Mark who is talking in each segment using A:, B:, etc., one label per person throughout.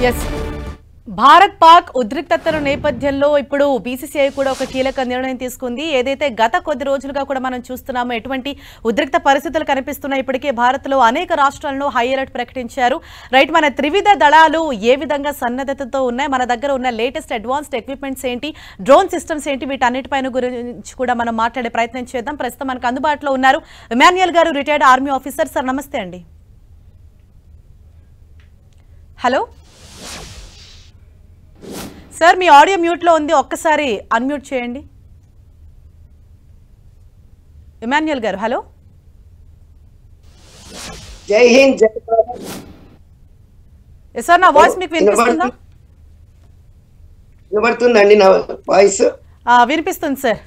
A: Yes Bharat Pak ఉద్రిక్తతల నేపథ్యంలో ఇప్పుడు BCCI కూడా ఒక కీలక నిర్ణయం తీసుకుంది. ఏదైతే గత కొద్ది రోజులుగా కూడా మనం చూస్తున్నామో ఎటువంటి ఉద్రిక్త పరిస్థితులు కనిపిస్తున్నాయి. ఇప్పటికే భారత్లో అనేక రాష్ట్రాల్లో హై అలర్ట్ ప్రకటించారు. రైట్, మన త్రివిధ దళాలు ఏ విధంగా సన్నద్ధతతో ఉన్నాయి, మన దగ్గర ఉన్న లేటెస్ట్ అడ్వాన్స్డ్ ఎక్విప్మెంట్స్ ఏంటి, డ్రోన్ సిస్టమ్స్ ఏంటి, వీటన్నిటిపైన గురించి కూడా మనం మాట్లాడే ప్రయత్నం చేద్దాం. ప్రస్తుతం మనకు అందుబాటులో ఉన్నారు ఇమాన్యుయల్ గారు, రిటైర్డ్ ఆర్మీ ఆఫీసర్. సార్ నమస్తే అండి. హలో సార్, మీ ఆడియో మ్యూట్లో ఉంది, ఒక్కసారి అన్మ్యూట్ చేయండి. ఇమాన్యుయల్ గారు, హలో.
B: జై హింద్, జై భారత్.
A: సార్, నా వాయిస్ మీకు వినిపిస్తుందా?
B: వినబడుతుందండి నా వాయిస్?
A: వినిపిస్తుంది సార్.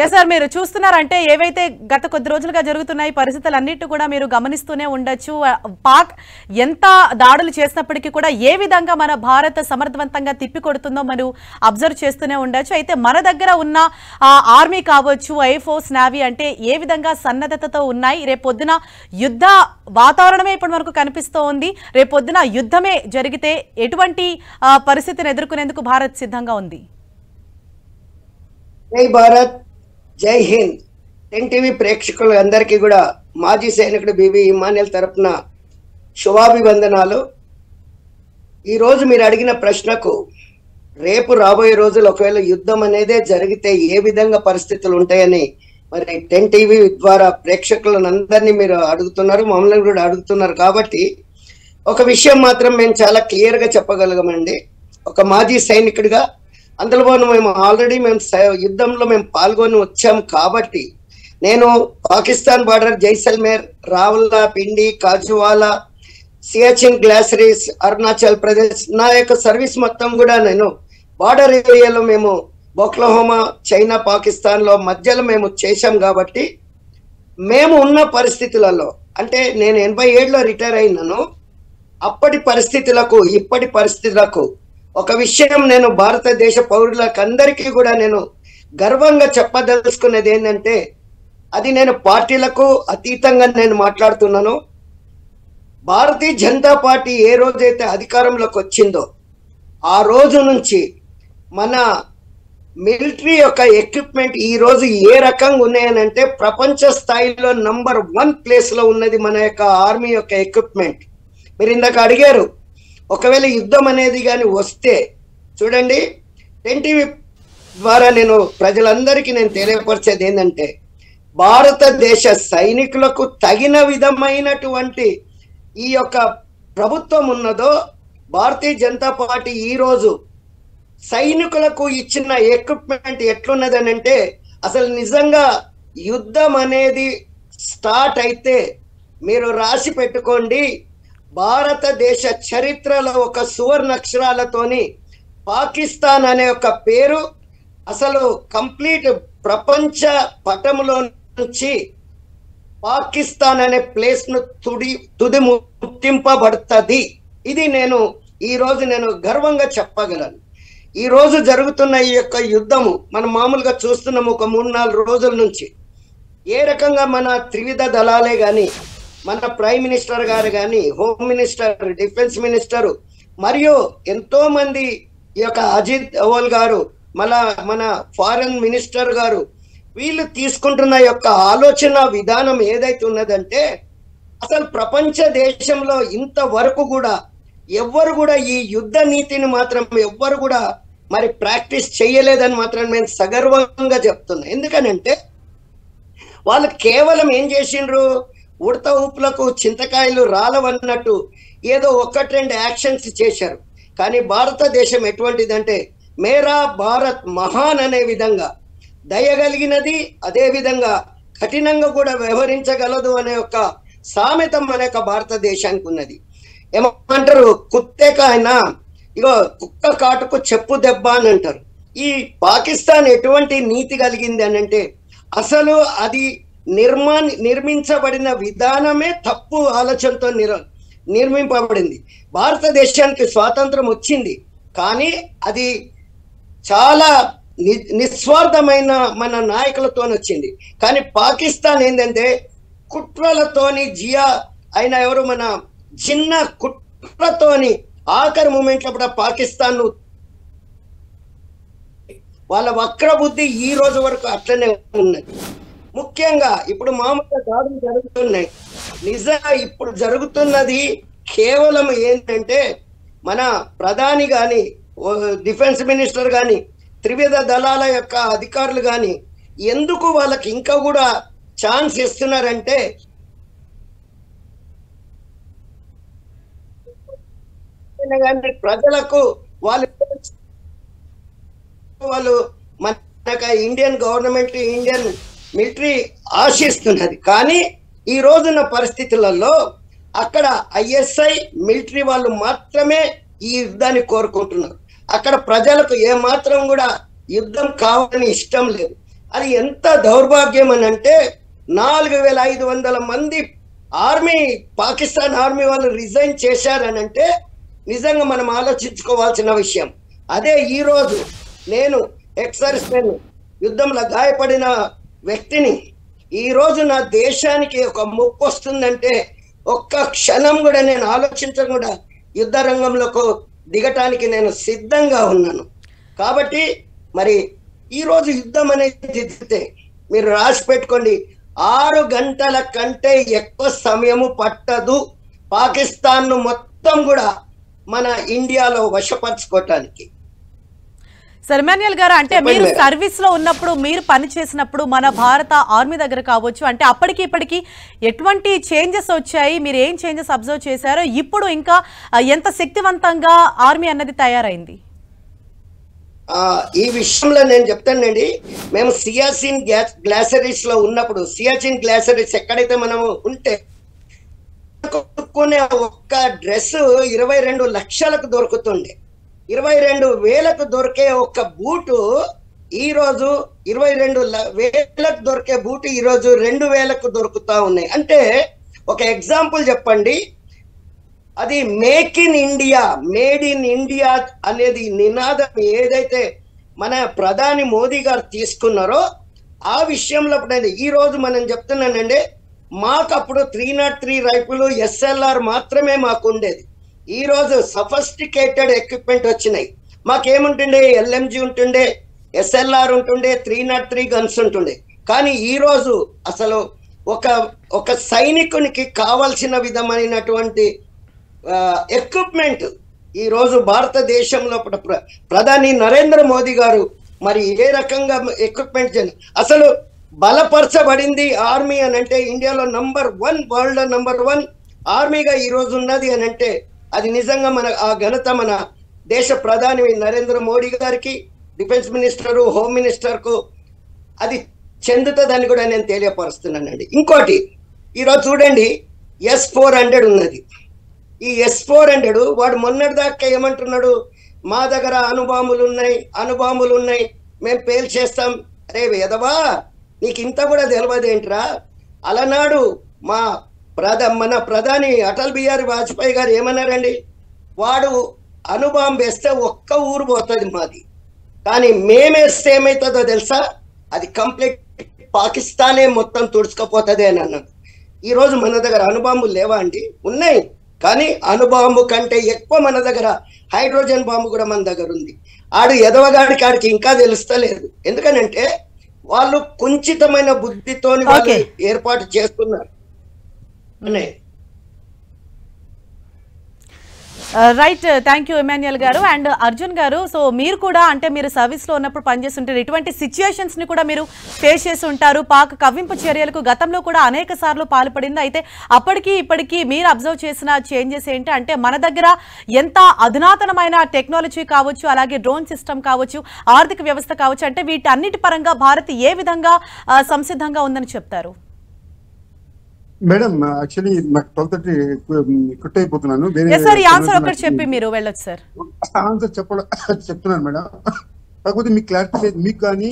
A: ఎస్ సార్, మీరు చూస్తున్నారంటే ఏవైతే గత కొద్ది రోజులుగా జరుగుతున్నాయి పరిస్థితులన్నిటి కూడా మీరు గమనిస్తూనే ఉండొచ్చు. పాక్ ఎంత దాడులు చేసినప్పటికీ కూడా ఏ విధంగా మన భారత్ సమర్థవంతంగా తిప్పికొడుతుందో మనం అబ్జర్వ్ చేస్తూనే ఉండొచ్చు. అయితే మన దగ్గర ఉన్న ఆర్మీ కావచ్చు, ఎయిర్ ఫోర్స్, నేవీ అంటే ఏ విధంగా సన్నద్ధతతో ఉన్నాయి. రేపొద్దున యుద్ధ వాతావరణమే ఇప్పటి వరకు కనిపిస్తూ ఉంది. రేపొద్దున యుద్ధమే జరిగితే ఎటువంటి పరిస్థితిని ఎదుర్కొనేందుకు భారత్ సిద్ధంగా ఉంది?
B: జై భారత్, జై హింద్. 10 టీవీ ప్రేక్షకులు అందరికీ కూడా మాజీ సైనికుడు బిబి ఇమాన్యుయల్ తరపున శుభాభివందనాలు. ఈరోజు మీరు అడిగిన ప్రశ్నకు, రేపు రాబోయే రోజులు ఒకవేళ యుద్ధం అనేదే జరిగితే ఏ విధంగా పరిస్థితులు ఉంటాయని మరి 10 టీవీ ద్వారా ప్రేక్షకులను అందరినీ మీరు అడుగుతున్నారు, మమ్మల్ని కూడా అడుగుతున్నారు. కాబట్టి ఒక విషయం మాత్రం మేము చాలా క్లియర్గా చెప్పగలగమండి. ఒక మాజీ సైనికుడిగా అందులో మేము ఆల్రెడీ యుద్ధంలో పాల్గొని వచ్చాం. కాబట్టి నేను పాకిస్తాన్ బార్డర్, జైసల్మేర్, రావల్లా, పిండి, కాజువాలా, సియాచిన్ గ్లాసరీస్, అరుణాచల్ ప్రదేశ్, నా యొక్క సర్వీస్ మొత్తం కూడా నేను బార్డర్ ఏరియాలో మేము బొక్లహోమా, చైనా, పాకిస్తాన్లో మధ్యలో మేము చేశాం. కాబట్టి మేము ఉన్న పరిస్థితులలో, అంటే నేను 87లో రిటైర్ అయినాను, అప్పటి పరిస్థితులకు ఇప్పటి పరిస్థితులకు ఒక విషయం నేను భారతదేశ పౌరులకు అందరికీ కూడా నేను గర్వంగా చెప్పదలుచుకునేది ఏంటంటే, అది నేను పార్టీలకు అతీతంగా నేను మాట్లాడుతున్నాను. భారతీయ జనతా పార్టీ ఏ రోజైతే అధికారంలోకి వచ్చిందో ఆ రోజు నుంచి మన మిలిటరీ యొక్క ఎక్విప్మెంట్ ఈ రోజు ఏ రకంగా ఉన్నాయనంటే ప్రపంచ స్థాయిలో నంబర్ 1 ప్లేస్లో ఉన్నది మన యొక్క ఆర్మీ యొక్క ఎక్విప్మెంట్. మీరు ఇందాక అడిగారు, ఒకవేళ యుద్ధం అనేది కానీ వస్తే చూడండి, 10 టీవీ ద్వారా నేను ప్రజలందరికీ నేను తెలియపరిచేది ఏంటంటే, భారతదేశ సైనికులకు తగిన విధమైనటువంటి ఈ యొక్క ప్రభుత్వం ఉన్నదో, భారతీయ జనతా పార్టీ ఈరోజు సైనికులకు ఇచ్చిన ఎక్విప్మెంట్ ఎట్లున్నదని అంటే, అసలు నిజంగా యుద్ధం అనేది స్టార్ట్ అయితే మీరు రాసి పెట్టుకోండి, భారతదేశ చరిత్రలో ఒక సువర్ణ అక్షరాలతోని పాకిస్తాన్ అనే ఒక పేరు అసలు కంప్లీట్ ప్రపంచ పటంలో నుంచి పాకిస్తాన్ అనే ప్లేస్ ను తుది ముట్టింపబడుతుంది. ఇది నేను ఈరోజు నేను గర్వంగా చెప్పగలను. ఈ రోజు జరుగుతున్న ఈ యొక్క యుద్ధము మనం మామూలుగా చూస్తున్నాము ఒక 3-4 రోజుల నుంచి. ఏ రకంగా మన త్రివిధ దళాలే కానీ, మన ప్రైమ్ మినిస్టర్ గారు కానీ, హోమ్ మినిస్టర్, డిఫెన్స్ మినిస్టర్ మరియు ఎంతో మంది ఈ యొక్క అజిత్ దోవల్ గారు, మన ఫారెన్ మినిస్టర్ గారు, వీళ్ళు తీసుకుంటున్న యొక్క ఆలోచన విధానం ఏదైతే ఉన్నదంటే, అసలు ప్రపంచ దేశంలో ఇంతవరకు కూడా ఎవ్వరు కూడా ఈ యుద్ధ నీతిని మాత్రం ఎవ్వరు కూడా మరి ప్రాక్టీస్ చేయలేదని మాత్రం నేను సగర్వంగా చెప్తున్నా. ఎందుకనంటే వాళ్ళు కేవలం ఏం చేసిండ్రు, ఉడత ఊపులకు చింతకాయలు రాలవన్నట్టు ఏదో 1-2 యాక్షన్స్ చేశారు. కానీ భారతదేశం ఎటువంటిదంటే, మేరా భారత్ మహాన్ అనే విధంగా దయగలిగినది, అదే విధంగా కఠినంగా కూడా వ్యవహరించగలదు అనే ఒక సామెత మన యొక్క భారతదేశానికి ఉన్నది. ఏమంటారు, కుత్తేకాయన ఇగో కుక్క కాటుకు చెప్పు దెబ్బ అని అంటారు. ఈ పాకిస్తాన్ ఎటువంటి నీతి కలిగింది అని అంటే, అసలు అది నిర్మించబడిన విధానమే తప్పు ఆలోచనతో నిర్మింపబడింది. భారతదేశానికి స్వాతంత్రం వచ్చింది, కానీ అది చాలా నిస్వార్థమైన మన నాయకులతో వచ్చింది. కానీ పాకిస్తాన్ ఏంటంటే కుట్రలతోని జియా ఆయన ఎవరు మన చిన్న కుట్రతోని ఆఖరి మూమెంట్లో కూడా పాకిస్తాన్ వాళ్ళ వక్ర బుద్ధి ఈ రోజు వరకు అట్లనే ఉన్నది. ముఖ్యంగా ఇప్పుడు మామూలుగా దాడులు జరుగుతున్నాయి. నిజంగా ఇప్పుడు జరుగుతున్నది కేవలం ఏంటంటే మన ప్రధాని కానీ, డిఫెన్స్ మినిస్టర్ కానీ, త్రివిధ దళాల యొక్క అధికారులు కానీ ఎందుకు వాళ్ళకి ఇంకా కూడా ఛాన్స్ ఇస్తున్నారంటే ప్రజలకు వాళ్ళు మన ఇండియన్ గవర్నమెంట్, ఇండియన్ మిలిటరీ ఆశిస్తున్నది. కానీ ఈ రోజున్న పరిస్థితులలో అక్కడ ఐఎస్ఐ మిలిటరీ వాళ్ళు మాత్రమే ఈ యుద్ధాన్ని కోరుకుంటున్నారు. అక్కడ ప్రజలకు ఏమాత్రం కూడా యుద్ధం కావాలని ఇష్టం లేదు. అది ఎంత దౌర్భాగ్యం అని అంటే 4500 మంది ఆర్మీ, పాకిస్తాన్ ఆర్మీ వాళ్ళు రిజైన్ చేశారనంటే నిజంగా మనం ఆలోచించుకోవాల్సిన విషయం. అదే ఈరోజు నేను ఎక్సర్సైజ్ యుద్ధంలో గాయపడిన వ్యక్తిని ఈరోజు నా దేశానికి ఒక ముప్పు వస్తుందంటే ఒక్క క్షణం కూడా నేను ఆలోచించకుండా యుద్ధ రంగంలోకి దిగటానికి నేను సిద్ధంగా ఉన్నాను. కాబట్టి మరి ఈరోజు యుద్ధం అనేది దిగితే మీరు రాసి పెట్టుకోండి, 6 గంటల కంటే ఎక్కువ సమయము పట్టదు పాకిస్తాన్ను మొత్తం కూడా మన ఇండియాలో వశపరచుకోవటానికి.
A: ఎమాన్యుయల్ గారు, అంటే మీరు సర్వీస్ లో ఉన్నప్పుడు, మీరు పని చేసినప్పుడు మన భారత ఆర్మీ దగ్గర కావచ్చు, అంటే అప్పటికి ఇప్పటికి ఎటువంటి చేంజెస్ వచ్చాయి, మీరు ఏం చేంజెస్ అబ్జర్వ్ చేశారో, ఇప్పుడు ఇంకా ఎంత శక్తివంతంగా ఆర్మీ అన్నది తయారైంది?
B: ఈ విషయంలో నేను చెప్తానండి. మేము సియాచిన్ గ్లాసరీస్ లో ఉన్నప్పుడు, సియాచిన్ గ్లాసరీస్ ఎక్కడైతే మనము ఉంటే కొనుక్కునే ఒక్క డ్రెస్ 22 లక్షలకు దొరుకుతుండే. 22,000కు దొరికే ఒక్క బూటు ఈరోజు 22,000కు దొరికే బూటు ఈరోజు 2,000కు దొరుకుతా ఉన్నాయి. అంటే ఒక ఎగ్జాంపుల్ చెప్పండి, అది make in India, made in India అనేది నినాదం ఏదైతే మన ప్రధాని మోదీ గారు తీసుకున్నారో ఆ విషయంలో ఈ రోజు మనం చెప్తున్నానండి, మాకు అప్పుడు 303 రైఫిల్ SLR మాత్రమే మాకు ఉండేది. ఈ రోజు సఫిస్టికేటెడ్ ఎక్విప్మెంట్ వచ్చినాయి. మాకేముంటుండే, LMG ఉంటుండే, SLR ఉంటుండే, 303 గన్స్ ఉంటుండే. కానీ ఈ రోజు అసలు ఒక సైనికునికి కావాల్సిన విధమైనటువంటి ఎక్విప్మెంట్ ఈ రోజు భారతదేశంలో ప్రధాని నరేంద్ర మోదీ గారు మరి ఏ రకంగా ఎక్విప్మెంట్ అసలు బలపరచబడింది ఆర్మీ అని అంటే ఇండియాలో నంబర్ 1, వరల్డ్ నంబర్ 1 ఆర్మీగా ఈ రోజు ఉన్నది అని అంటే అది నిజంగా మన ఆ ఘనత మన దేశ ప్రధాని నరేంద్ర మోడీ గారికి, డిఫెన్స్ మినిస్టర్, హోమ్ మినిస్టర్ కు అది చెందుతుందని కూడా నేను తెలియపరుస్తున్నానండి. ఇంకోటి ఈరోజు చూడండి, S-400 ఉన్నది. ఈ S-400 వాడు మొన్నటి దాకా ఏమంటున్నాడు, మా దగ్గర అణుబాంబులు ఉన్నాయి, మేము పేల్చేస్తాం. అరే వేదవా, నీకు ఇంత కూడా తెలియదేంట్రా? అలనాడు మన ప్రధాని అటల్ బిహారీ వాజ్పేయి గారు ఏమన్నారండి, వాడు అణుబాంబు వేస్తే ఒక్క ఊరు పోతుంది మాది, కానీ మేమేస్తే ఏమవుతుందో తెలుసా, అది కంప్లీట్ పాకిస్తానే మొత్తం తుడుచుకపోతుంది అని అన్నాడు. ఈరోజు మన దగ్గర అణుబాంబులు లేవా అండి? ఉన్నాయి. కానీ అణుబాంబు కంటే ఎక్కువ మన దగ్గర హైడ్రోజన్ బాంబు కూడా మన దగ్గర ఉంది. ఆడికి ఇంకా తెలుస్తలేదు. ఎందుకనంటే వాళ్ళు కుంచితమైన బుద్ధితోని వాళ్ళు ఏర్పాటు చేస్తున్నారు.
A: రైట్, థ్యాంక్ యూ ఎమాన్యుయల్ గారు. అండ్ అర్జున్ గారు, సో మీరు కూడా అంటే మీరు సర్వీస్ లో ఉన్నప్పుడు పనిచేస్తుంటారు, ఇటువంటి సిచ్యుయేషన్స్ ని కూడా మీరు ఫేస్ చేసి ఉంటారు. పాక్ కవ్వింపు చర్యలకు గతంలో కూడా అనేక సార్లు పాల్పడింది. అయితే అప్పటికి ఇప్పటికీ మీరు అబ్జర్వ్ చేసిన చేంజెస్ ఏంటి అంటే, మన దగ్గర ఎంత అధునాతనమైన టెక్నాలజీ కావచ్చు, అలాగే డ్రోన్ సిస్టమ్ కావచ్చు, ఆర్థిక వ్యవస్థ కావచ్చు, అంటే వీటన్నిటి పరంగా భారత్ ఏ విధంగా సంసిద్ధంగా ఉందని చెప్తారు?
C: మేడం యాక్చువల్లీ నాకు 12:30 క్విట్ అయిపోతున్నాను.
A: చెప్పి మీరు వెళ్ళొచ్చు సార్.
C: ఆన్సర్ చెప్తున్నాను మేడం, కాకపోతే మీకు క్లారిటీ లేదు. మీకు కానీ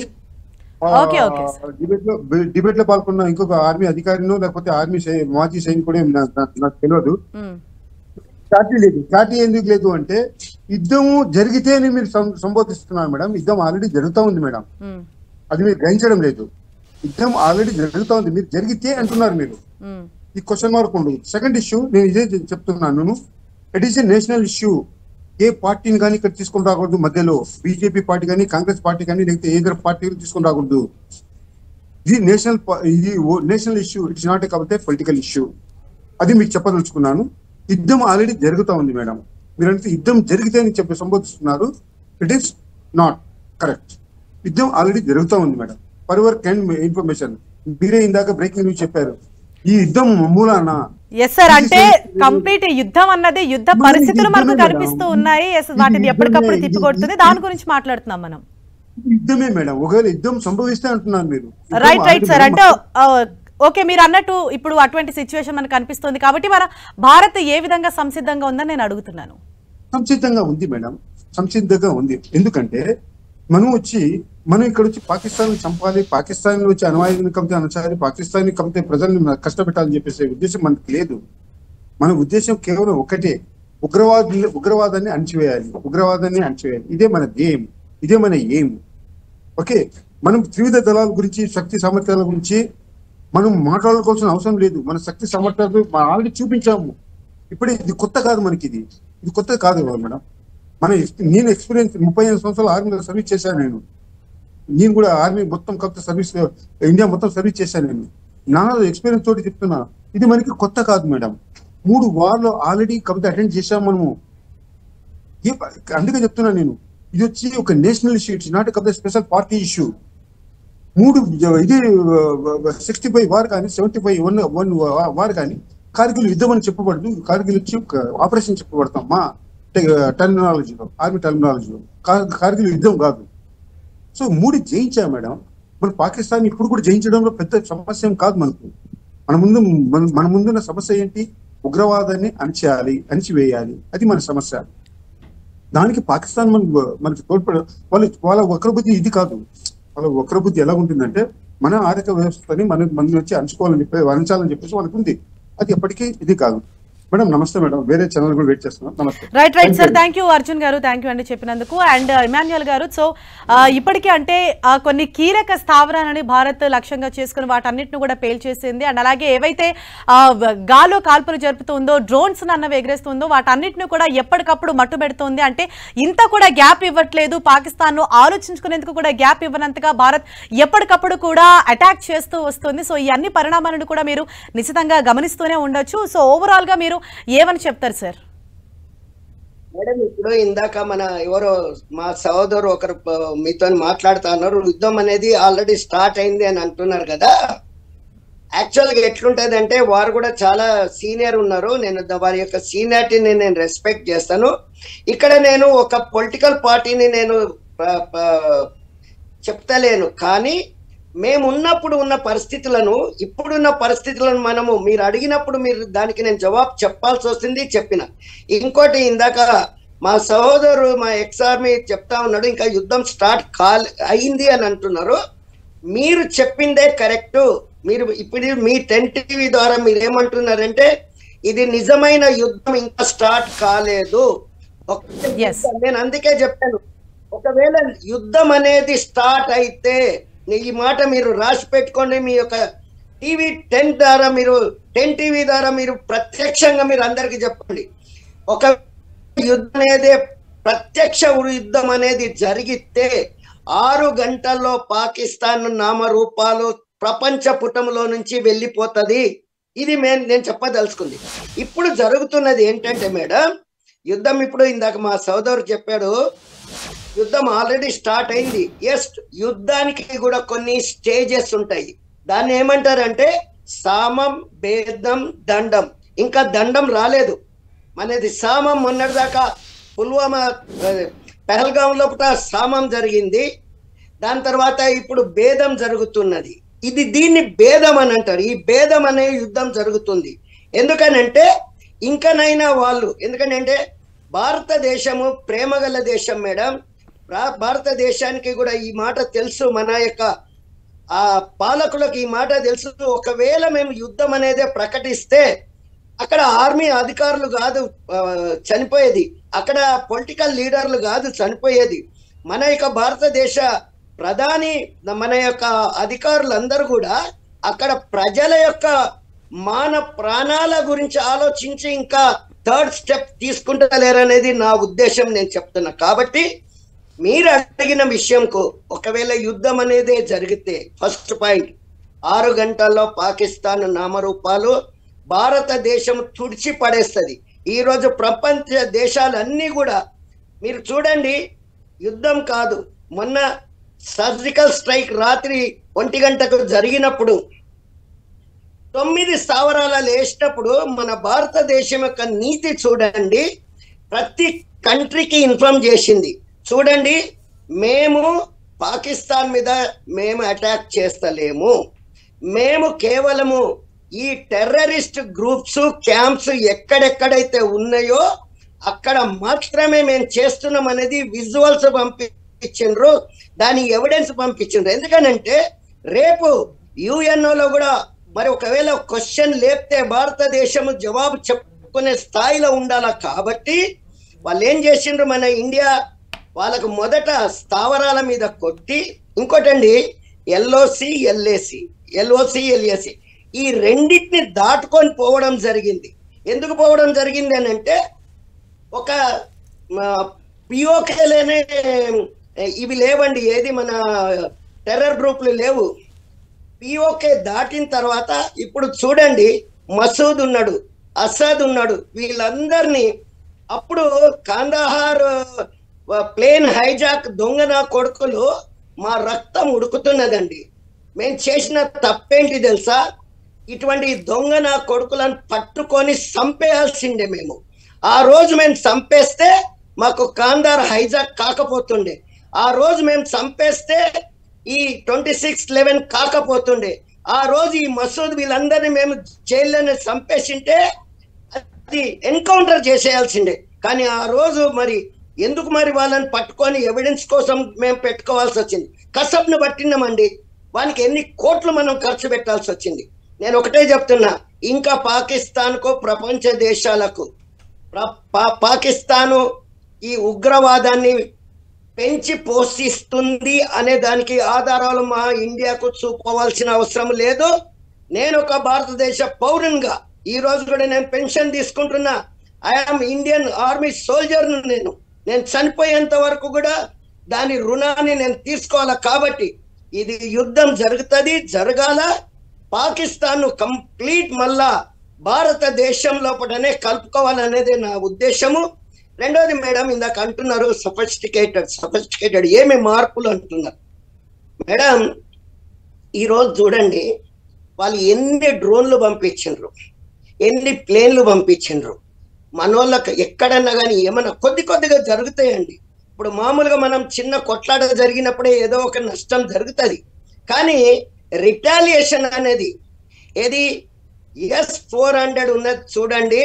C: డిబేట్ లో పాల్గొన్న ఇంకొక ఆర్మీ అధికారినో లేకపోతే ఆర్మీ మాజీ సైనికుడే నాకు తెలియదు. క్లారిటీ లేదు. క్లారిటీ ఎందుకు లేదు అంటే, యుద్ధము జరిగితే మీరు సంబోధిస్తున్నారు మేడం. యుద్ధం ఆల్రెడీ జరుగుతూ ఉంది మేడం, అది మీరు గ్రహించడం లేదు. యుద్ధం ఆల్రెడీ జరుగుతూ ఉంది, మీరు జరిగితే అంటున్నారు మీరు. ఈ క్వశ్చన్ మార్క్ ఉండదు. సెకండ్ ఇష్యూ నేను ఇదే చెప్తున్నాను, it is a national issue. ఏ పార్టీని కానీ ఇక్కడ తీసుకొని రాకూడదు. మధ్యలో బీజేపీ పార్టీ కానీ, కాంగ్రెస్ పార్టీ కానీ, లేకపోతే ఏ ఇతర పార్టీలు తీసుకొని రాకూడదు. ఇది నేషనల్ ఇష్యూ. ఇట్స్ నాట్ కాకపోతే పొలిటికల్ ఇష్యూ. అది మీకు చెప్పదలుచుకున్నాను. యుద్ధం ఆల్రెడీ జరుగుతూ ఉంది మేడం. మీరంటే యుద్ధం జరిగితే అని చెప్పి సంబోధిస్తున్నారు. It is not correct. యుద్ధం ఆల్రెడీ జరుగుతూ ఉంది మేడం. ఫర్ యువర్ ఇన్ఫర్మేషన్, మీరే ఇందాక బ్రేకింగ్ న్యూస్ చెప్పారు. ఈ యుద్ధం మూలాన
A: ఎస్ సార్, అంటే కంప్లీట్ యుద్ధం అన్నది యుద్ధ పరిస్థితులు మనకు కనిపిస్తూ ఉన్నాయి. వాటిని ఎప్పటికప్పుడు తిప్పికొడుతుంది. దాని గురించి మాట్లాడుతున్నాం మనం.
C: యుద్ధమే మేడం. ఒకవేళ యుద్ధం సంభవిస్తే అంటున్నారు మీరు.
A: Right sir. అంటే ఓకే, మీరు అన్నట్టు ఇప్పుడు అటువంటి సిచ్యువేషన్ మనకు కనిపిస్తుంది కాబట్టి మన భారత్ ఏ విధంగా సంసిద్ధంగా ఉందని నేను అడుగుతున్నాను.
C: సంసిద్ధంగా ఉంది మేడం, సంసిద్ధంగా ఉంది. ఎందుకంటే మనం ఇక్కడ వచ్చి పాకిస్తాన్ చంపాలి, పాకిస్తాన్ వచ్చి అణ్వాయుధం కమితే అణచాలి, పాకిస్తాన్ కమితే ప్రజల్ని కష్టపెట్టాలని చెప్పేసే ఉద్దేశం మనకు లేదు. మన ఉద్దేశం కేవలం ఒకటే, ఉగ్రవాదాన్ని అణచివేయాలి. ఇదే మన ధ్యేయం, ఇదే మన ఎయిమ్. ఓకే, మనం త్రివిధ దళాల గురించి, శక్తి సామర్థ్యాల గురించి మనం మాట్లాడుకోవాల్సిన అవసరం లేదు. మన శక్తి సామర్థ్యాలు ఆల్రెడీ చూపించాము. ఇప్పుడే ఇది కొత్త కాదు మనకి. ఇది కొత్త కాదు మేడం. నేను ఎక్స్పీరియన్స్ 35 సంవత్సరాలు ఆర్మీలో సర్వీస్ చేశాను. నేను కూడా ఆర్మీ మొత్తం కప్తే సర్వీస్, ఇండియా మొత్తం సర్వీస్ చేశాను. నా ఎక్స్పీరియన్స్ తోటి చెప్తున్నా, ఇది మనకి కొత్త కాదు మేడం. 3 వార్లు ఆల్రెడీ కవిత అటెండ్ చేశాం మనము. అందుకే చెప్తున్నా నేను, ఇది వచ్చి ఒక national issue. It's not Kavitha special party issue. 65 war కానీ, 75 వార్ కానీ కార్గిల్ యుద్ధం అని చెప్పబడదు. కార్గిల్ వచ్చి ఆపరేషన్ చెప్పబడతాం మా టర్మినాలజీలో, ఆర్మీ టర్మినాలజీలో. కార్గిల్ యుద్ధం కాదు. సో 3 జయించా మేడం. మన పాకిస్తాన్ ఇప్పుడు కూడా జయించడంలో పెద్ద సమస్య ఏం కాదు మనకు. మన ముందున్న సమస్య ఏంటి? ఉగ్రవాదాన్ని అణిచివేయాలి. అది మన సమస్య. దానికి పాకిస్తాన్ మనకి తోడ్పడ వాళ్ళ వక్రబుద్ధి ఇది కాదు. వాళ్ళ వక్రబుద్ధి ఎలా ఉంటుందంటే, మన ఆర్థిక వ్యవస్థని మన వచ్చి అణచాలని చెప్పేసి వాళ్ళకి ఉంది. అది ఎప్పటికీ ఇది కాదు మేడం. నమస్తే మేడం, వేరే ఛానల్ కూడా వెయిట్ చేస్తున్నాం. నమస్తే.
A: Right sir, thank you Arjun గారు, థ్యాంక్ యూ అండి చెప్పినందుకు. అండ్ ఇమాన్యుయల్ గారు, సో ఇప్పటికీ అంటే కొన్ని కీలక స్థావరాలని భారత్ లక్ష్యంగా చేసుకుని వాటన్నిటిని కూడా పేల్చేసింది. అండ్ అలాగే ఏవైతే గాల్లో కాల్పులు జరుపుతుందో, డ్రోన్స్ అన్నవి ఎగరేస్తుందో, వాటన్నిటిని కూడా ఎప్పటికప్పుడు మట్టుబెడుతుంది. అంటే ఇంత కూడా గ్యాప్ ఇవ్వట్లేదు. పాకిస్తాన్ ను ఆలోచించుకునేందుకు కూడా గ్యాప్ ఇవ్వనంతగా భారత్ ఎప్పటికప్పుడు కూడా అటాక్ చేస్తూ వస్తుంది. సో ఈ అన్ని పరిణామాలను కూడా మీరు నిశ్చితంగా గమనిస్తూనే ఉండొచ్చు. సో ఓవరాల్ గా మీరు ఏమని చెప్తారు సార్?
B: మేడం, ఇప్పుడు ఇందాక ఎవరో మా సహోదరు ఒకరు మీతో మాట్లాడుతా ఉన్నారు, యుద్ధం అనేది ఆల్రెడీ స్టార్ట్ అయింది అని అంటున్నారు కదా. యాక్చువల్గా ఎట్లుంటది అంటే, వారు కూడా చాలా సీనియర్ ఉన్నారు. నేను వారి యొక్క సీనియారిటీని నేను రెస్పెక్ట్ చేస్తాను. ఇక్కడ నేను ఒక పొలిటికల్ పార్టీని నేను చెప్తలేను, కానీ మేమున్నప్పుడు ఉన్న పరిస్థితులను, ఇప్పుడున్న పరిస్థితులను మీరు అడిగినప్పుడు మీరు దానికి నేను జవాబు చెప్పాల్సి వస్తుంది, చెప్పిన. ఇంకోటి, ఇందాక మా సహోదరు మా ఎక్స్-ఆర్మీ చెప్తా ఉన్నాడు, ఇంకా యుద్ధం స్టార్ట్ అయింది అని అంటున్నారు. మీరు చెప్పిందే కరెక్ట్. మీరు ఇప్పుడు మీ 10 TV ద్వారా మీరు ఏమంటున్నారంటే, ఇది నిజమైన యుద్ధం ఇంకా స్టార్ట్ కాలేదు. నేను అందుకే చెప్పాను, ఒకవేళ యుద్ధం అనేది స్టార్ట్ అయితే, ఈ మాట మీరు రాసి పెట్టుకోండి. మీ యొక్క టీవీ 10 ద్వారా, మీరు 10 TV ద్వారా మీరు ప్రత్యక్షంగా మీరు అందరికి చెప్పండి. ఒక యుద్ధం అనేది, ప్రత్యక్ష యుద్ధం అనేది జరిగితే 6 గంటల్లో పాకిస్తాన్ నామరూపాలు ప్రపంచ పుటంలో నుంచి వెళ్ళిపోతుంది. ఇది నేను చెప్పదలుచుకుంది. ఇప్పుడు జరుగుతున్నది ఏంటంటే మేడం, యుద్ధం ఇప్పుడు ఇందాక మా సోదరు చెప్పాడు, యుద్ధం ఆల్రెడీ స్టార్ట్ అయింది. ఎస్, యుద్ధానికి కూడా కొన్ని స్టేజెస్ ఉంటాయి. దాన్ని ఏమంటారంటే సామం, భేదం, దండం. ఇంకా దండం రాలేదు మనది. సామం మొన్నటిదాకా పుల్వామా పెహల్గాం లోపల సామం జరిగింది. దాని తర్వాత ఇప్పుడు భేదం జరుగుతున్నది. దీన్ని భేదం అని అంటారు. ఈ భేదం అనే యుద్ధం జరుగుతుంది. ఎందుకనంటే ఇంకనైనా వాళ్ళు, ఎందుకంటే భారతదేశము ప్రేమగల దేశం మేడం. భారతదేశానికి కూడా ఈ మాట తెలుసు, మన యొక్క పాలకులకు ఈ మాట తెలుసు. ఒకవేళ మేము యుద్ధం అనేది ప్రకటిస్తే అక్కడ ఆర్మీ అధికారులు కాదు చనిపోయేది, అక్కడ పొలిటికల్ లీడర్లు కాదు చనిపోయేది, మన యొక్క భారతదేశ ప్రధాని, మన యొక్క అధికారులందరూ కూడా అక్కడ ప్రజల యొక్క ప్రాణాల గురించి ఆలోచించి ఇంకా థర్డ్ స్టెప్ తీసుకుంటలేరనేది నా ఉద్దేశం, నేను చెప్తున్నా. కాబట్టి మీరు అడిగిన విషయంకు ఒకవేళ యుద్ధం అనేదే జరిగితే ఫస్ట్ పాయింట్ 6 గంటల్లో పాకిస్తాన్ నామరూపాలు భారతదేశం తుడిచి పడేస్తుంది. ఈరోజు ప్రపంచ దేశాలన్నీ కూడా మీరు చూడండి, యుద్ధం కాదు, మొన్న సర్జికల్ స్ట్రైక్ రాత్రి 1 గంటకు జరిగినప్పుడు 9 స్థావరాలు వేసినప్పుడు మన భారతదేశం యొక్క నీతి చూడండి, ప్రతి కంట్రీకి ఇన్ఫార్మ్ చేసింది. చూడండి, మేము పాకిస్తాన్ మీద మేము అటాక్ చేస్తలేము, మేము కేవలము ఈ టెర్రరిస్ట్ గ్రూప్స్ క్యాంప్స్ ఎక్కడెక్కడైతే ఉన్నాయో అక్కడ మాత్రమే మేము చేస్తున్నాం అనేది విజువల్స్ పంపించిండ్రు, దాని ఎవిడెన్స్ పంపించిండ్రు. ఎందుకనంటే రేపు యుఎన్ఓలో కూడా మరి ఒకవేళ క్వశ్చన్ లేపితే భారతదేశం జవాబు చెప్పుకునే స్థాయిలో ఉండాలా. కాబట్టి వాళ్ళు ఏం చేసిండ్రు, మన ఇండియా వాళ్ళకు మొదట స్థావరాల మీద కొట్టి, ఇంకోటండి ఎల్ఓసి ఎల్ఏసి ఈ రెండింటిని దాటుకొని పోవడం జరిగింది. ఎందుకు పోవడం జరిగింది అని అంటే, ఒక పిఓకేలేనే ఇవి లేవండి, ఏది మన టెర్రర్ గ్రూపులు లేవు. పిఓకే దాటిన తర్వాత ఇప్పుడు చూడండి, మసూద్ ఉన్నాడు, అసద్ ఉన్నాడు, వీళ్ళందరినీ అప్పుడు కాందహార్ ప్లేన్ హైజాక్ దొంగన కొడుకులు మా రక్తం ఉడుకుతున్నదండి. మేము చేసిన తప్పేంటి తెలుసా, ఇటువంటి దొంగన కొడుకులను పట్టుకొని చంపేయాల్సిందే. మేము ఆ రోజు మేము చంపేస్తే మాకు కాందార్ హైజాక్ కాకపోతుండే, ఆ రోజు మేము చంపేస్తే ఈ 26/11 కాకపోతుండే, ఆ రోజు ఈ మసూద్ వీళ్ళందరినీ మేము జైల్లోనే చంపేసింటే అది ఎన్కౌంటర్ చేసేయాల్సిందే. కానీ ఆ రోజు మరి ఎందుకు మరి వాళ్ళని పట్టుకొని ఎవిడెన్స్ కోసం మేము పెట్టుకోవాల్సి వచ్చింది. కసబ్ను పట్టినామండి, వానికి ఎన్ని కోట్లు మనం ఖర్చు పెట్టాల్సి వచ్చింది. నేను ఒకటే చెప్తున్నా, ఇంకా పాకిస్తాన్కు ప్రపంచ దేశాలకు పాకిస్తాను ఈ ఉగ్రవాదాన్ని పెంచి పోషిస్తుంది అనే దానికి ఆధారాలు మా ఇండియాకు చూపవలసిన అవసరం లేదు. నేను ఒక భారతదేశ పౌరునిగా ఈ రోజు కూడా నేను పెన్షన్ తీసుకుంటున్నా. ఐఎమ్ ఇండియన్ ఆర్మీ సోల్జర్ను. నేను చనిపోయేంత వరకు కూడా దాని రుణాన్ని నేను తీసుకోవాలా. కాబట్టి ఇది యుద్ధం జరుగుతుంది, జరగాల. పాకిస్తాన్ కంప్లీట్ మళ్ళా భారతదేశం లోపలనే కలుపుకోవాలనేది నా ఉద్దేశము. రెండోది మేడం, ఇందాక అంటున్నారు సఫిస్టికేటెడ్ ఏమి మార్పులు అంటున్నారు. మేడం ఈరోజు చూడండి, వాళ్ళు ఎన్ని డ్రోన్లు పంపించిండ్రు, ఎన్ని ప్లేన్లు పంపించిండ్రు. మనోళ్ళకి ఎక్కడన్నా కానీ ఏమన్నా కొద్దిగా జరుగుతాయండి. ఇప్పుడు మామూలుగా మనం చిన్న కొట్లాట జరిగినప్పుడే ఏదో ఒక నష్టం జరుగుతుంది. కానీ రిటాలియేషన్ అనేది ఏది S-400 ఉన్నది చూడండి,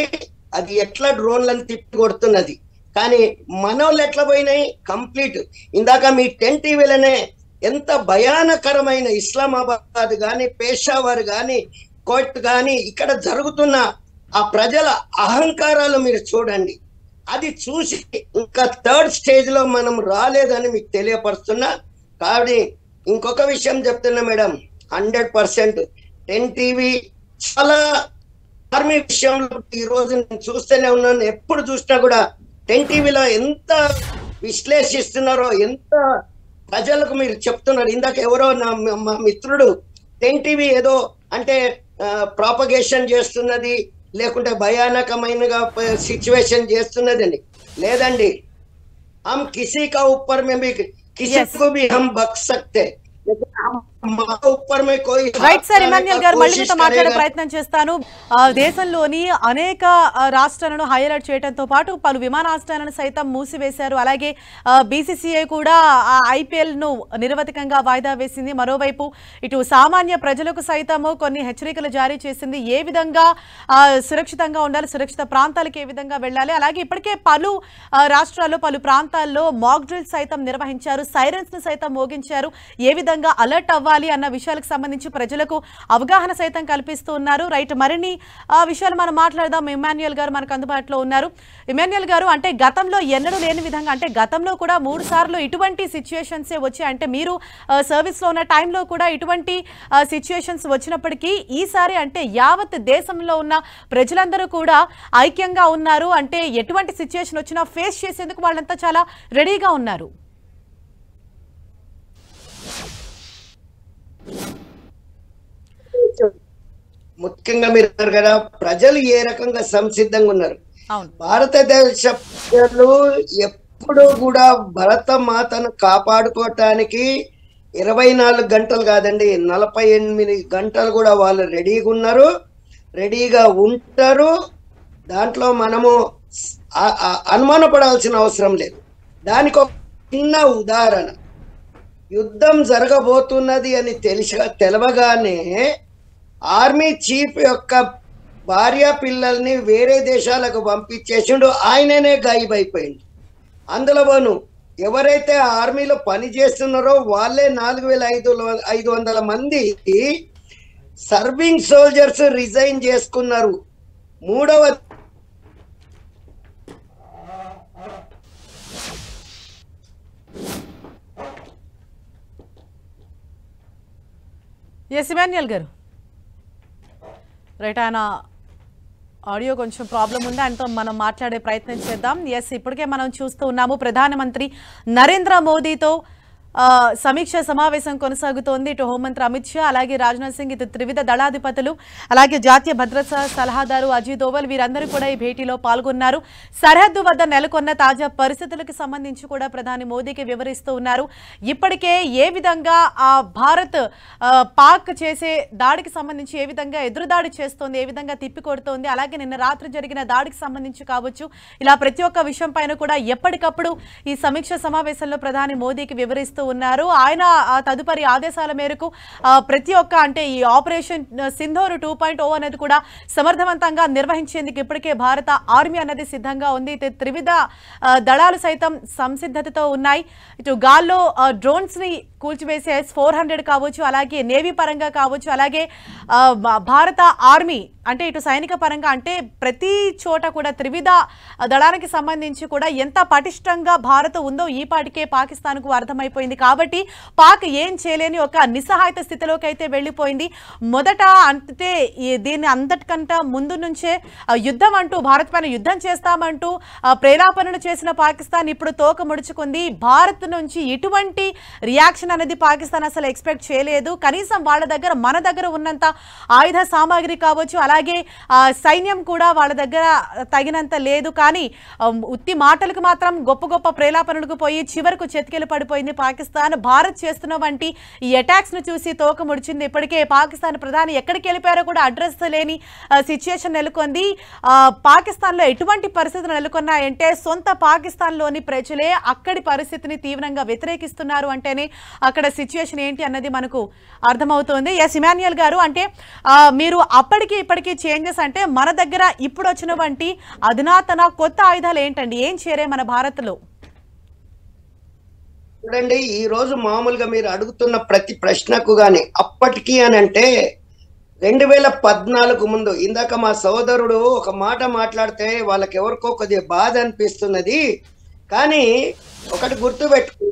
B: అది ఎట్లా డ్రోన్లను తిప్పి కొడుతున్నది. కానీ మనోళ్ళు ఎట్లా పోయినాయి కంప్లీట్. ఇందాక మీ 10 టీవీలనే ఎంత భయానకరమైన ఇస్లామాబాద్ కానీ, పేషావర్ కానీ, కోట్ కానీ ఇక్కడ జరుగుతున్న ఆ ప్రజల అహంకారాలు మీరు చూడండి. అది చూసి ఇంకా థర్డ్ స్టేజ్ లో మనం రాలేదని మీకు తెలియపరుస్తున్నా. కాబట్టి ఇంకొక విషయం చెప్తున్నా మేడం, 100% 10 టీవీ చాలా ఆర్మీ విషయంలో ఈ రోజు నేను చూస్తూనే ఉన్నాను. ఎప్పుడు చూసినా కూడా 10 టీవీలో ఎంత విశ్లేషిస్తున్నారో, ఎంత ప్రజలకు మీరు చెప్తున్నారు. ఇందాక ఎవరో మా మిత్రుడు 10 టీవీ ఏదో అంటే ప్రాపగేషన్ చేస్తున్నది, లేకుంటే భయానకమైనగా సిచ్యువేషన్ చేస్తున్నదండి. లేదండి, हम किसी का ऊपर में भी किसी को भी हम बक सकते,
A: రైట్ సార్, ఇమాన్యుయల్ గారు మళ్ళీ మీతో మాట్లాడే ప్రయత్నం చేస్తాను. దేశంలోని అనేక రాష్ట్రాలను హైలైట్ చేయడంతో పాటు పలు విమానాశ్రయాలను సైతం మూసివేశారు. అలాగే బీసీసీఐ కూడా IPL ను నిరవధికంగా వాయిదా వేసింది. మరోవైపు ఇటు సామాన్య ప్రజలకు సైతము కొన్ని హెచ్చరికలు జారీ చేసింది. ఏ విధంగా సురక్షితంగా ఉండాలి, సురక్షిత ప్రాంతాలకు ఏ విధంగా వెళ్ళాలి. అలాగే ఇప్పటికే పలు రాష్ట్రాల్లో పలు ప్రాంతాల్లో మాక్ డ్రిల్స్ సైతం నిర్వహించారు, సైరన్స్ ను సైతం మోగించారు. ఏ విధంగా విధంగా అలర్ట్ అవ్వాలి అన్న విషయాలకు సంబంధించి ప్రజలకు అవగాహన సైతం కల్పిస్తూ ఉన్నారు. రైట్, మరిన్ని విషయాలు మనం మాట్లాడదాం. ఇమాన్యుయల్ గారు మనకు అందుబాటులో ఉన్నారు. ఇమాన్యుయల్ గారు, అంటే గతంలో ఎన్నడూ లేని విధంగా, అంటే గతంలో కూడా 3 సార్లు ఇటువంటి సిచ్యుయేషన్సే వచ్చాయి. అంటే మీరు సర్వీస్లో ఉన్న టైంలో కూడా ఇటువంటి సిచ్యుయేషన్స్ వచ్చినప్పటికీ ఈసారి అంటే యావత్ దేశంలో ఉన్న ప్రజలందరూ కూడా ఐక్యంగా ఉన్నారు. అంటే ఎటువంటి సిచ్యుయేషన్ వచ్చినా ఫేస్ చేసేందుకు వాళ్ళంతా చాలా రెడీగా ఉన్నారు.
B: ముఖ్యంగా మీరు అన్నారు కదా, ప్రజలు ఏ రకంగా సంసిద్ధంగా ఉన్నారు. భారతదేశ ప్రజలు ఎప్పుడు కూడా భరత మాతను కాపాడుకోవటానికి 24 గంటలు కాదండి, 48 గంటలు కూడా వాళ్ళు రెడీగా ఉన్నారు, రెడీగా ఉంటారు. దాంట్లో మనము అనుమానపడాల్సిన అవసరం లేదు. దానికి ఒక చిన్న ఉదాహరణ, యుద్ధం జరగబోతున్నది అని తెలవగానే ఆర్మీ చీఫ్ యొక్క భార్య పిల్లల్ని వేరే దేశాలకు పంపించేసిండు. ఆయననే గాయబైపోయింది. అందులోను ఎవరైతే ఆర్మీలో పని చేస్తున్నారో వాళ్ళే 4500 మంది సర్వింగ్ సోల్జర్స్ రిజైన్ చేసుకున్నారు. మూడవ
A: ఇమాన్యుయల్ గారు, రైట్, ఆయన ఆడియో కొంచెం ప్రాబ్లం ఉంది, ఆయనతో మనం మాట్లాడే ప్రయత్నం చేద్దాం. ఇప్పటికే మనం చూస్తూ ఉన్నాము ప్రధానమంత్రి నరేంద్ర మోదీతో సమీక్ష సమావేశం కొనసాగుతోంది. ఇటు హోంమంత్రి అమిత్ షా, అలాగే రాజ్నాథ్ సింగ్, ఇటు త్రివిధ దళాధిపతులు, అలాగే జాతీయ భద్రతా సలహాదారు అజిత్ దోవల్ వీరందరూ కూడా ఈ భేటీలో పాల్గొన్నారు. సరిహద్దు వద్ద నెలకొన్న తాజా పరిస్థితులకు సంబంధించి కూడా ప్రధాని మోదీకి వివరిస్తూ ఉన్నారు. ఇప్పటికే ఏ విధంగా భారత్ పాక్ చేసే దాడికి సంబంధించి ఏ విధంగా ఎదురుదాడి చేస్తోంది, ఏ విధంగా తిప్పికొడుతోంది, అలాగే నిన్న రాత్రి జరిగిన దాడికి సంబంధించి కావచ్చు, ఇలా ప్రతి ఒక్క విషయం పైన కూడా ఎప్పటికప్పుడు ఈ సమీక్ష సమావేశంలో ప్రధాని మోదీకి వివరిస్తూ ఉన్నారు. ఆయన తదుపరి ఆదేశాల మేరకు ప్రతి ఒక్క అంటే ఈ ఆపరేషన్ సింధూర్ 2.0 అనేది కూడా సమర్థవంతంగా నిర్వహించేందుకు ఇప్పటికే భారత ఆర్మీ అనేది సిద్ధంగా ఉంది. త్రివిధ దళాలు సైతం సంసిద్ధతతో ఉన్నాయి. ఇటు గాల్లో డ్రోన్స్ ని కూల్చివేసే S-400 కావచ్చు, అలాగే నేవీ పరంగా కావచ్చు, అలాగే భారత ఆర్మీ అంటే ఇటు సైనిక పరంగా అంటే ప్రతి చోట కూడా త్రివిధ దళానికి సంబంధించి కూడా ఎంత పటిష్టంగా భారత్ ఉందో ఈ పాటికే పాకిస్తాన్కు అర్థమైపోయింది. కాబట్టి పాక్ ఏం చేయలేని ఒక నిస్సహాయత స్థితిలోకి అయితే వెళ్ళిపోయింది. మొదట అంటే దీన్ని అంతటికంటే ముందు నుంచే యుద్ధం అంటూ భారత్ పైన యుద్ధం చేస్తామంటూ ప్రేరేపణలు చేసిన పాకిస్తాన్ ఇప్పుడు తోక ముడుచుకుంది. భారత్ నుంచి ఇటువంటి రియాక్షన్ అనేది పాకిస్తాన్ అసలు ఎక్స్పెక్ట్ చేయలేదు. కనీసం వాళ్ళ దగ్గర మన దగ్గర ఉన్నంత ఆయుధ సామాగ్రి కావచ్చు, అలాగే సైన్యం కూడా వాళ్ళ దగ్గర తగినంత లేదు. కానీ ఉత్తి మాటలకు మాత్రం గొప్ప గొప్ప ప్రేలాపనలకు పోయి చివరకు చెతికెలు పడిపోయింది పాకిస్తాన్. భారత్ చేస్తున్న వంటి ఈ అటాక్స్ ను చూసి తోక ముడిచింది. ఇప్పటికే పాకిస్తాన్ ప్రధాని ఎక్కడికి వెళ్ళిపోయారో కూడా అడ్రస్ లేని సిచ్యుయేషన్ నెలకొంది. పాకిస్తాన్ లో ఎటువంటి పరిస్థితులు నెలకొన్నాయంటే సొంత పాకిస్తాన్ లోని ప్రజలే అక్కడి పరిస్థితిని తీవ్రంగా వ్యతిరేకిస్తున్నారు అంటేనే అక్కడ సిచ్యుయేషన్ ఏంటి అన్నది మనకు అర్థమవుతోంది. ఇమాన్యుయల్ గారు, అంటే మీరు అప్పటికి ఇప్పటికీ చేంజెస్ అంటే మన దగ్గర ఇప్పుడు వచ్చిన వంటి అధునాతన కొత్త ఆయుధాలు ఏంటండి, ఏం చేరే మన భారత్ లో?
B: చూడండి, ఈ రోజు మామూలుగా మీరు అడుగుతున్న ప్రతి ప్రశ్నకు గాని అప్పటికి అని అంటే 2014 ముందు ఇందాక మా సోదరుడు ఒక మాట మాట్లాడితే వాళ్ళకి ఎవరికో కొద్దిగా బాధ అనిపిస్తున్నది. కానీ ఒకటి గుర్తుపెట్టుకో,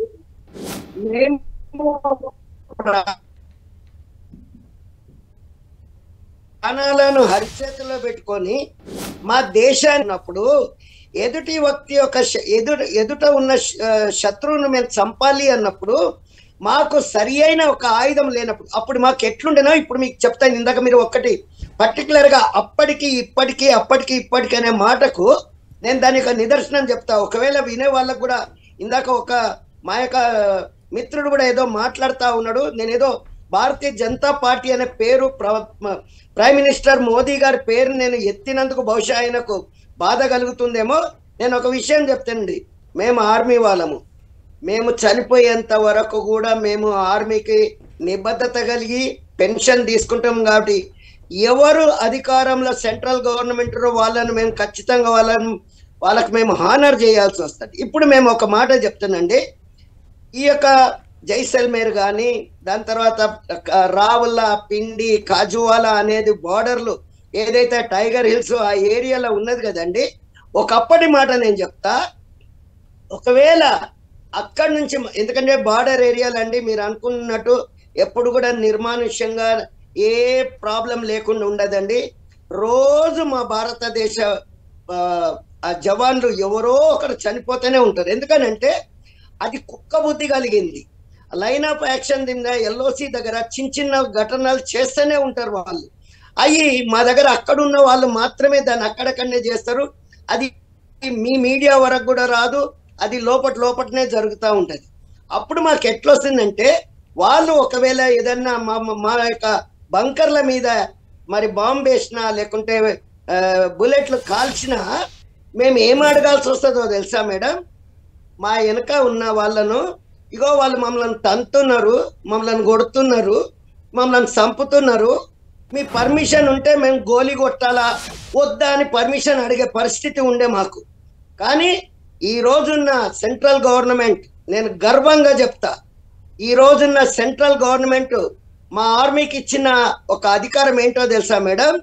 B: ప్రాణాలను హరిచేతిలో పెట్టుకొని మా దేశాన్నప్పుడు ఎదుటి వ్యక్తి యొక్క ఎదుట ఉన్న శత్రువును మేము చంపాలి అన్నప్పుడు మాకు సరి అయిన ఒక ఆయుధం లేనప్పుడు అప్పుడు మాకు ఎట్లుండేనో ఇప్పుడు మీకు చెప్తాను. ఇందాక మీరు ఒక్కటి పర్టికులర్గా అప్పటికి ఇప్పటికి అనే మాటకు నేను దాని యొక్క నిదర్శనం చెప్తా. ఒకవేళ వినే వాళ్ళకు కూడా ఇందాక ఒక మా యొక్క మిత్రుడు కూడా ఏదో మాట్లాడుతూ ఉన్నాడు. నేనేదో భారతీయ జనతా పార్టీ అనే పేరు ప్రైమ్ మినిస్టర్ మోదీ గారి పేరు నేను ఎత్తినందుకు బహుశా ఆయనకు బాధ కలుగుతుందేమో. నేను ఒక విషయం చెప్తానండి, మేము ఆర్మీ వాళ్ళము, మేము చనిపోయేంత వరకు కూడా మేము ఆర్మీకి నిబద్ధత కలిగి పెన్షన్ తీసుకుంటాం. కాబట్టి ఎవరు అధికారంలో సెంట్రల్ గవర్నమెంట్ వాళ్ళని మేము ఖచ్చితంగా వాళ్ళకి మేము హానర్ చేయాల్సి వస్తుంది. ఇప్పుడు మేము ఒక మాట చెప్తానండి, ఈ యొక్క జైసల్మేర్ కానీ దాని తర్వాత రావుల్లా, పిండి, కాజువాలా అనేది బార్డర్లు ఏదైతే టైగర్ హిల్స్ ఆ ఏరియాలో ఉన్నది కదండి. ఒకప్పటి మాట నేను చెప్తా, ఒకవేళ అక్కడి నుంచి, ఎందుకంటే బార్డర్ ఏరియాలు అండి మీరు అనుకున్నట్టు ఎప్పుడు కూడా నిర్మానుష్యంగా ఏ ప్రాబ్లం లేకుండా ఉండదండి. రోజు మా భారతదేశ ఆ జవాన్లు ఎవరో ఒకరు చనిపోతూనే ఉంటారు. ఎందుకనంటే అది కుక్క బుద్ధి కలిగింది. లైన్ ఆఫ్ యాక్షన్ కింద ఎల్ఓసి దగ్గర చిన్న చిన్న ఘటనలు చేస్తూనే ఉంటారు వాళ్ళు. అవి మా దగ్గర అక్కడున్న వాళ్ళు మాత్రమే దాన్ని అక్కడక్కడనే చేస్తారు. అది మీ మీడియా వరకు కూడా రాదు, అది లోపటనే జరుగుతూ ఉంటుంది. అప్పుడు మాకు ఎట్లొస్తుందంటే, వాళ్ళు ఒకవేళ ఏదన్నా మా యొక్క బంకర్ల మీద మరి బాంబు వేసినా లేకుంటే బుల్లెట్లు కాల్చినా మేము ఏం అడగాల్సి వస్తుందో తెలుసా మేడం? మా వెనక ఉన్న వాళ్ళను, ఇగో వాళ్ళు మమ్మల్ని తంతున్నారు, మమ్మల్ని కొడుతున్నారు, మమ్మల్ని చంపుతున్నారు, మీ పర్మిషన్ ఉంటే మేము గోలీ కొట్టాలా వద్దా అని పర్మిషన్ అడిగే పరిస్థితి ఉండే మాకు. కానీ ఈ రోజున్న సెంట్రల్ గవర్నమెంట్, నేను గర్వంగా చెప్తా, ఈ రోజున్న సెంట్రల్ గవర్నమెంట్ మా ఆర్మీకి ఇచ్చిన ఒక అధికారం ఏంటో తెలుసా మేడం?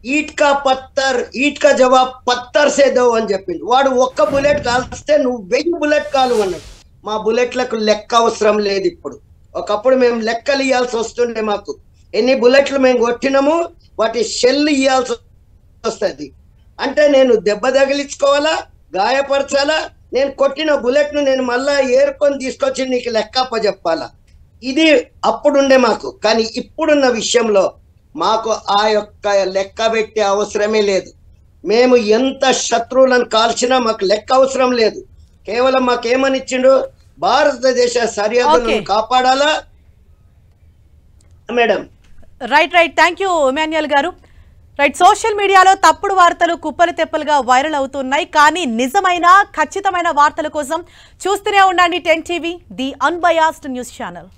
B: ఈట్కా పత్తర్, ఈట్కా జవాబ్ పత్తర్ సే దో అని చెప్పింది. వాడు ఒక్క బుల్లెట్ కాల్స్తే నువ్వు 1000 బుల్లెట్ కాలు అన్నాడు. మా బుల్లెట్లకు లెక్క అవసరం లేదు ఇప్పుడు. ఒకప్పుడు మేము లెక్కలు ఇవ్వాల్సి వస్తుండే, మాకు ఎన్ని బుల్లెట్లు మేము కొట్టినాము వాటి షెల్ ఇవ్వాల్సి వస్తుంది. అంటే నేను దెబ్బ తగిలించుకోవాలా, గాయపరచాలా, నేను కొట్టిన బుల్లెట్ను నేను మళ్ళా ఏరుకొని తీసుకొచ్చి నీకు లెక్క అప్పచెప్పాలా. ఇది అప్పుడుండే మాకు. కానీ ఇప్పుడున్న విషయంలో మాకు ఆ యొక్క లెక్క పెట్టే అవసరమే లేదు. మేము ఎంత శత్రువులను కాల్చినా మాకు లెక్క అవసరం లేదు. కేవలం మాకేమని ఇచ్చిండు? భారతదేశ సరిహద్దులను కాపాడాలా madam.
A: Right. Thank you Emmanuel గారు. రైట్, సోషల్ మీడియాలో తప్పుడు వార్తలు కుప్పలు తెప్పలుగా వైరల్ అవుతున్నాయి. కానీ నిజమైన ఖచ్చితమైన వార్తల కోసం చూస్తూనే ఉండండి 10 TV, the unbiased news channel.